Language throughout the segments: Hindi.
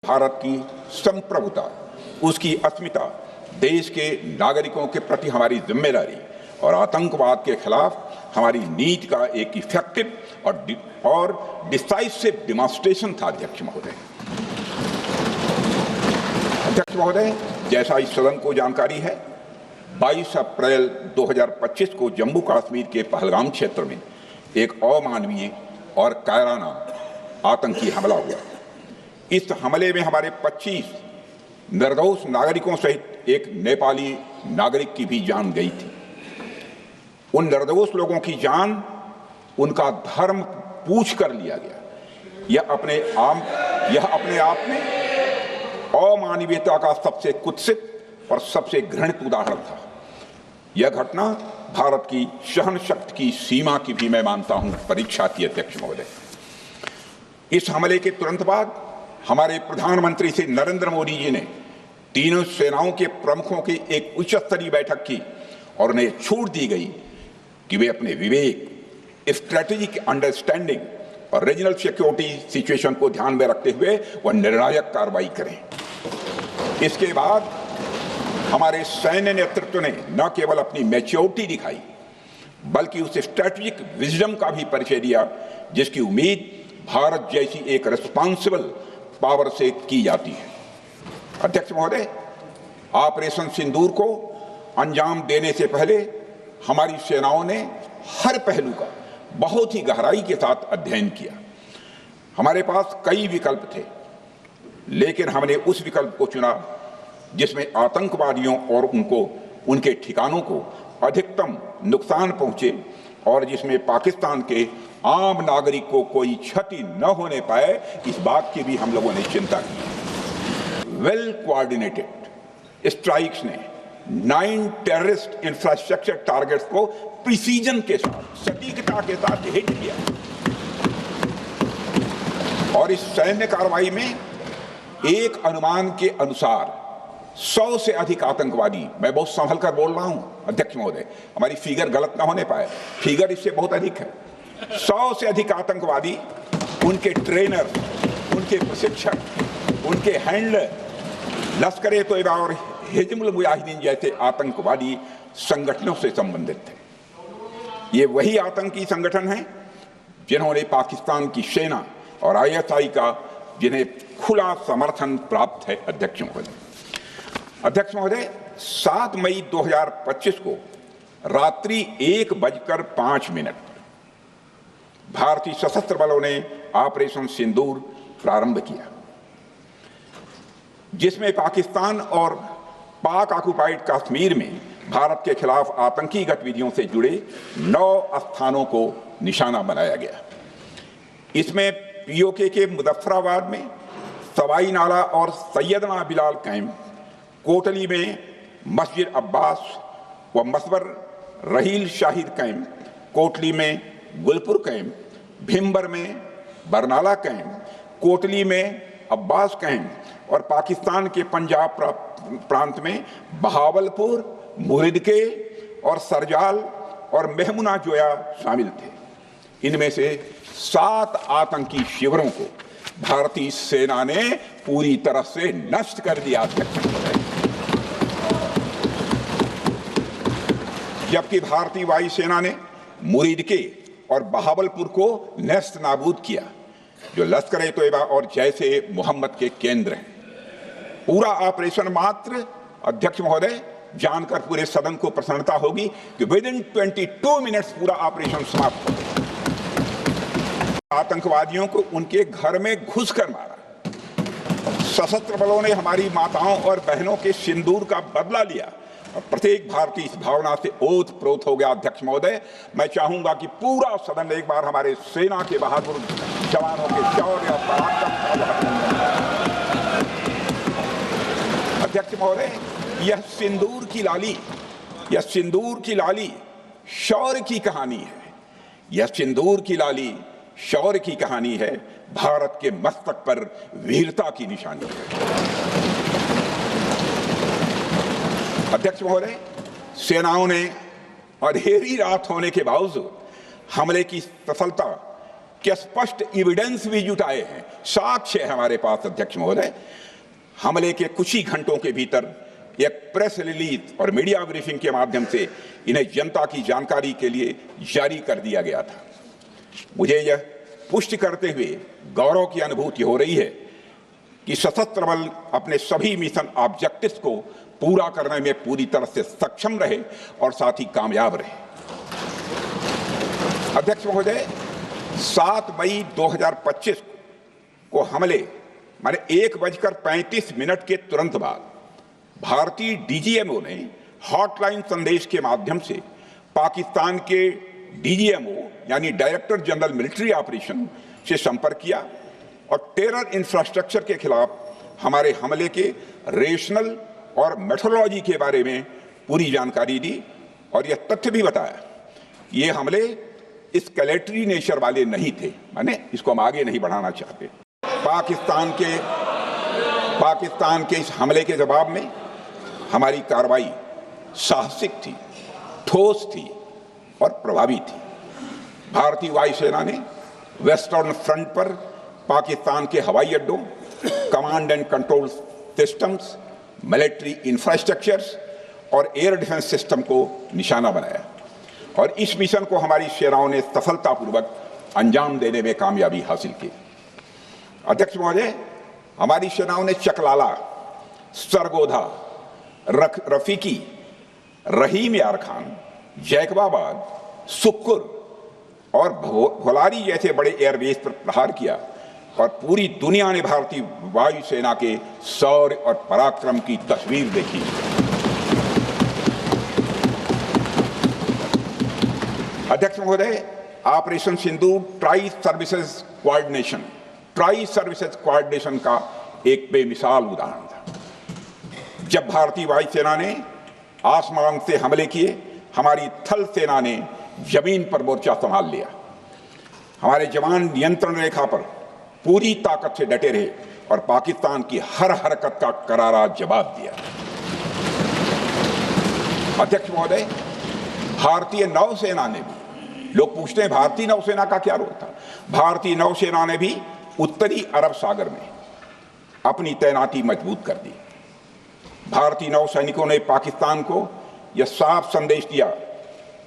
भारत की संप्रभुता, उसकी अस्मिता, देश के नागरिकों के प्रति हमारी जिम्मेदारी और आतंकवाद के खिलाफ हमारी नीति का एक इफेक्टिव और डिसाइसिव डिमॉन्स्ट्रेशन था। अध्यक्ष महोदय, जैसा इस सदन को जानकारी है, 22 अप्रैल 2025 को जम्मू कश्मीर के पहलगाम क्षेत्र में एक अमानवीय और कायराना आतंकी हमला हुआ। इस हमले में हमारे 25 निर्दोष नागरिकों सहित एक नेपाली नागरिक की भी जान गई थी। उन निर्दोष लोगों की जान उनका धर्म पूछ कर लिया गया। यह अपने आप में अमानवीयता का सबसे कुत्सित और सबसे घृणित उदाहरण था। यह घटना भारत की सहन शक्ति की सीमा की भी मैं मानता हूं परीक्षा थी। अध्यक्ष महोदय, इस हमले के तुरंत बाद हमारे प्रधानमंत्री श्री नरेंद्र मोदी जी ने तीनों सेनाओं के प्रमुखों की एक उच्च स्तरीय बैठक की और उन्हें छूट दी गई कि वे अपने विवेक, स्ट्रेटेजिक अंडरस्टैंडिंग और रीजनल सिक्योरिटी सिचुएशन को ध्यान में रखते हुए वह निर्णायक कार्रवाई करें। इसके बाद हमारे सैन्य नेतृत्व ने न केवल अपनी मैच्योरिटी दिखाई बल्कि उस स्ट्रेटेजिक विजडम का भी परिचय दिया जिसकी उम्मीद भारत जैसी एक रिस्पॉन्सिबल पावर से की जाती है। अध्यक्ष महोदय, ऑपरेशन सिंदूर को अंजाम देने से पहले हमारी सेनाओं ने हर पहलू का बहुत ही गहराई के साथ अध्ययन किया। हमारे पास कई विकल्प थे, लेकिन हमने उस विकल्प को चुना जिसमें आतंकवादियों और उनके ठिकानों को अधिकतम नुकसान पहुंचे और जिसमें पाकिस्तान के आम नागरिक को कोई क्षति न होने पाए, इस बात की भी हम लोगों ने चिंता की। वेल कोऑर्डिनेटेड स्ट्राइक्स ने 9 टेररिस्ट इंफ्रास्ट्रक्चर टारगेट्स को प्रिसीजन के साथ, सटीकता के साथ हिट किया और इस सैन्य कार्रवाई में एक अनुमान के अनुसार 100 से अधिक आतंकवादी, मैं बहुत संभल कर बोल रहा हूं अध्यक्ष महोदय, हमारी फिगर गलत ना होने पाए, फिगर इससे बहुत अधिक है। 100 से अधिक आतंकवादी, उनके ट्रेनर, उनके प्रशिक्षक, उनके हैंडलर लश्कर-ए-तोयबा और हिजबुल मुजाहिदीन जैसे आतंकवादी संगठनों से संबंधित थे। ये वही आतंकी संगठन हैं जिन्होंने पाकिस्तान की सेना और ISI का जिन्हें खुला समर्थन प्राप्त है। अध्यक्ष महोदय, 7 मई 2025 को रात्रि 1:05 भारतीय सशस्त्र बलों ने ऑपरेशन सिंदूर प्रारंभ किया, जिसमें पाकिस्तान और पाक ऑक्युपाइड कश्मीर में भारत के खिलाफ आतंकी गतिविधियों से जुड़े 9 स्थानों को निशाना बनाया गया। इसमें POK के मुजफ्फराबाद में सवाई नाला और सैयदना बिलाल कैंप, कोटली में मस्जिद अब्बास व मसबर रहील शाहिद कैंप, कोटली में गुलपुर कैंप, भिम्बर में बरनाला कैंप, कोटली में अब्बास कैंप और पाकिस्तान के पंजाब प्रांत में बहावलपुर, मुहिदके और सरजाल और मेहमुना जोया शामिल थे। इनमें से 7 आतंकी शिविरों को भारतीय सेना ने पूरी तरह से नष्ट कर दिया, जबकि भारतीय वायुसेना ने मुरीदके और बहावलपुर को नेस्त नाबूद किया, जो लश्कर-ए-तोयबा और जैसे मोहम्मद के केंद्र हैं। पूरा ऑपरेशन मात्र, अध्यक्ष महोदय, जानकर पूरे सदन को प्रसन्नता होगी कि विदिन 22 मिनट्स पूरा ऑपरेशन समाप्त हो गया। आतंकवादियों को उनके घर में घुसकर मारा। सशस्त्र बलों ने हमारी माताओं और बहनों के सिंदूर का बदला लिया और प्रत्येक भारतीय इस भावना से ओत-प्रोत हो गया। अध्यक्ष महोदय, मैं चाहूंगा कि पूरा सदन एक बार हमारे सेना के बहादुर जवानों के शौर्य और पराक्रम का। अध्यक्ष महोदय, यह सिंदूर की लाली शौर्य की कहानी है। यह सिंदूर की लाली शौर्य की कहानी है, भारत के मस्तक पर वीरता की निशानी है। अध्यक्ष महोदय, सेनाओं ने अंधेरी रात होने के बावजूद हमले की सफलता कि स्पष्ट एविडेंस भी जुटाए हैं, साक्ष्य है हमारे पास अध्यक्ष महोदय। हमले के कुछ ही घंटों के भीतर एक प्रेस रिलीज और मीडिया ब्रीफिंग के माध्यम से इन्हें जनता की जानकारी के लिए जारी कर दिया गया था। मुझे यह पुष्टि करते हुए गौरव की अनुभूति हो रही है कि सशस्त्र बल अपने सभी मिशन ऑब्जेक्टिव्स को पूरा करने में पूरी तरह से सक्षम रहे और साथ ही कामयाब रहे। अध्यक्ष महोदय, 7 मई 2025 को हमले माने 1:35 के तुरंत बाद भारतीय डीजीएमओ ने हॉटलाइन संदेश के माध्यम से पाकिस्तान के डीजीएमओ यानी डायरेक्टर जनरल मिलिट्री ऑपरेशन से संपर्क किया और टेरर इंफ्रास्ट्रक्चर के खिलाफ हमारे हमले के रेशनल और मेथोडोलॉजी के बारे में पूरी जानकारी दी और यह तथ्य भी बताया कि ये हमले एस्केलेटरी नेचर वाले नहीं थे, माने इसको हम आगे नहीं बढ़ाना चाहते। पाकिस्तान के इस हमले के जवाब में हमारी कार्रवाई साहसिक थी, ठोस थी और प्रभावी थी। भारतीय वायुसेना ने वेस्टर्न फ्रंट पर पाकिस्तान के हवाई अड्डों, command and control systems, military infrastructures और एयर डिफेंस सिस्टम को निशाना बनाया और इस मिशन को हमारी सेनाओं ने सफलतापूर्वक अंजाम देने में कामयाबी हासिल की। अध्यक्ष महोदय, हमारी सेनाओं ने चकलाला, सरगोधा, रफीकी, रहीम यार खान, जैकबाबाद, सुक्कुर और भोलारी जैसे बड़े एयरबेस पर प्रहार किया और पूरी दुनिया ने भारतीय वायुसेना के शौर्य और पराक्रम की तस्वीर देखी। अध्यक्ष महोदय, ऑपरेशन सिंदूर ट्राई सर्विसेज कोऑर्डिनेशन का एक बेमिसाल उदाहरण था। जब भारतीय वायुसेना ने आसमान से हमले किए, हमारी थल सेना ने जमीन पर मोर्चा संभाल लिया। हमारे जवान नियंत्रण रेखा पर पूरी ताकत से डटे रहे और पाकिस्तान की हर हरकत का करारा जवाब दिया। अध्यक्ष महोदय, भारतीय नौसेना ने भी, लोग पूछते हैं भारतीय नौसेना का क्या रोल था, भारतीय नौसेना ने भी उत्तरी अरब सागर में अपनी तैनाती मजबूत कर दी। भारतीय नौसैनिकों ने पाकिस्तान को यह साफ संदेश दिया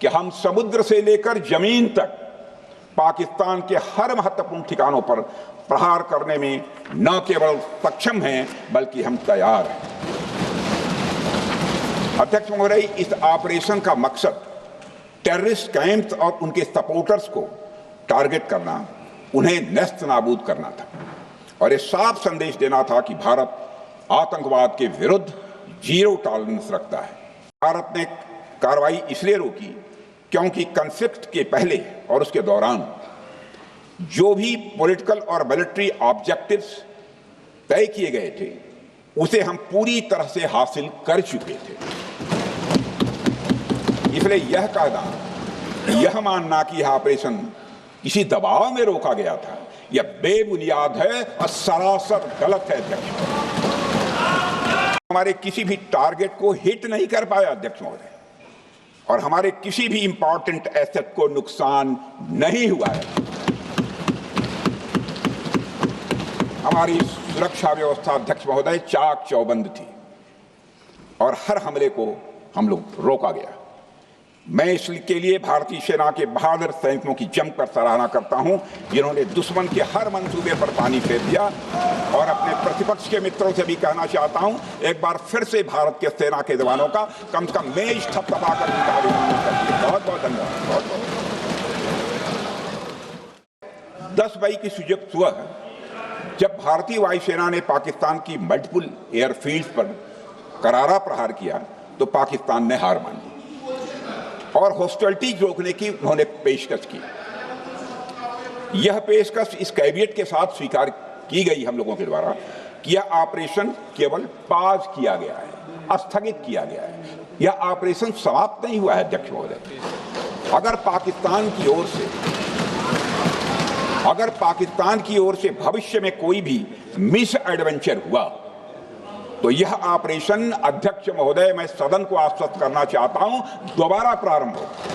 कि हम समुद्र से लेकर जमीन तक पाकिस्तान के हर महत्वपूर्ण ठिकानों पर प्रहार करने में न केवल सक्षम हैं बल्कि हम तैयार हैं। अध्यक्ष महोदय, इस ऑपरेशन का मकसद टेररिस्ट कैंप्स और उनके सपोर्टर्स को टारगेट करना, उन्हें नेस्त नाबूद करना था और यह साफ संदेश देना था कि भारत आतंकवाद के विरुद्ध जीरो टॉलरेंस रखता है। भारत ने कार्रवाई इसलिए रोकी क्योंकि कॉन्फ्लिक्ट के पहले और उसके दौरान जो भी पॉलिटिकल और मिलिट्री ऑब्जेक्टिव्स तय किए गए थे उसे हम पूरी तरह से हासिल कर चुके थे। इसलिए यह कहना, यह मानना कि यह ऑपरेशन किसी दबाव में रोका गया था, यह बेबुनियाद है और सरासर गलत है। अध्यक्ष, हमारे किसी भी टारगेट को हिट नहीं कर पाया अध्यक्ष महोदय, और हमारे किसी भी इंपॉर्टेंट एसेट को नुकसान नहीं हुआ है। हमारी सुरक्षा व्यवस्था अध्यक्ष महोदय चाक चौबंद थी और हर हमले को हम लोग रोका गया। मैं इसके लिए भारतीय सेना के बहादुर सैनिकों की जमकर सराहना करता हूं, जिन्होंने दुश्मन के हर मंसूबे पर पानी फेर दिया। और अपने प्रतिपक्ष के मित्रों से भी कहना चाहता हूं, एक बार फिर से भारत के सेना के जवानों का कम से कम मेज थपथपाकर उनका अभिनंदन करते हैं। बहुत बहुत धन्यवाद। बहुत बहुत 10 मई की सुबह जब भारतीय वायुसेना ने पाकिस्तान की मल्टीपल एयरफील्ड्स पर करारा प्रहार किया तो पाकिस्तान ने हार मानी और हॉस्टिलिटी रोकने की उन्होंने पेशकश की। यह पेशकश इस कैबिनेट के साथ स्वीकार की गई हम लोगों के द्वारा कि यह ऑपरेशन केवल पाज किया गया है, स्थगित किया गया है। यह ऑपरेशन समाप्त नहीं हुआ है अध्यक्ष महोदय। अगर पाकिस्तान की ओर से भविष्य में कोई भी मिस एडवेंचर हुआ तो यह ऑपरेशन अध्यक्ष महोदय, मैं सदन को आश्वस्त करना चाहता हूं, दोबारा प्रारंभ हो।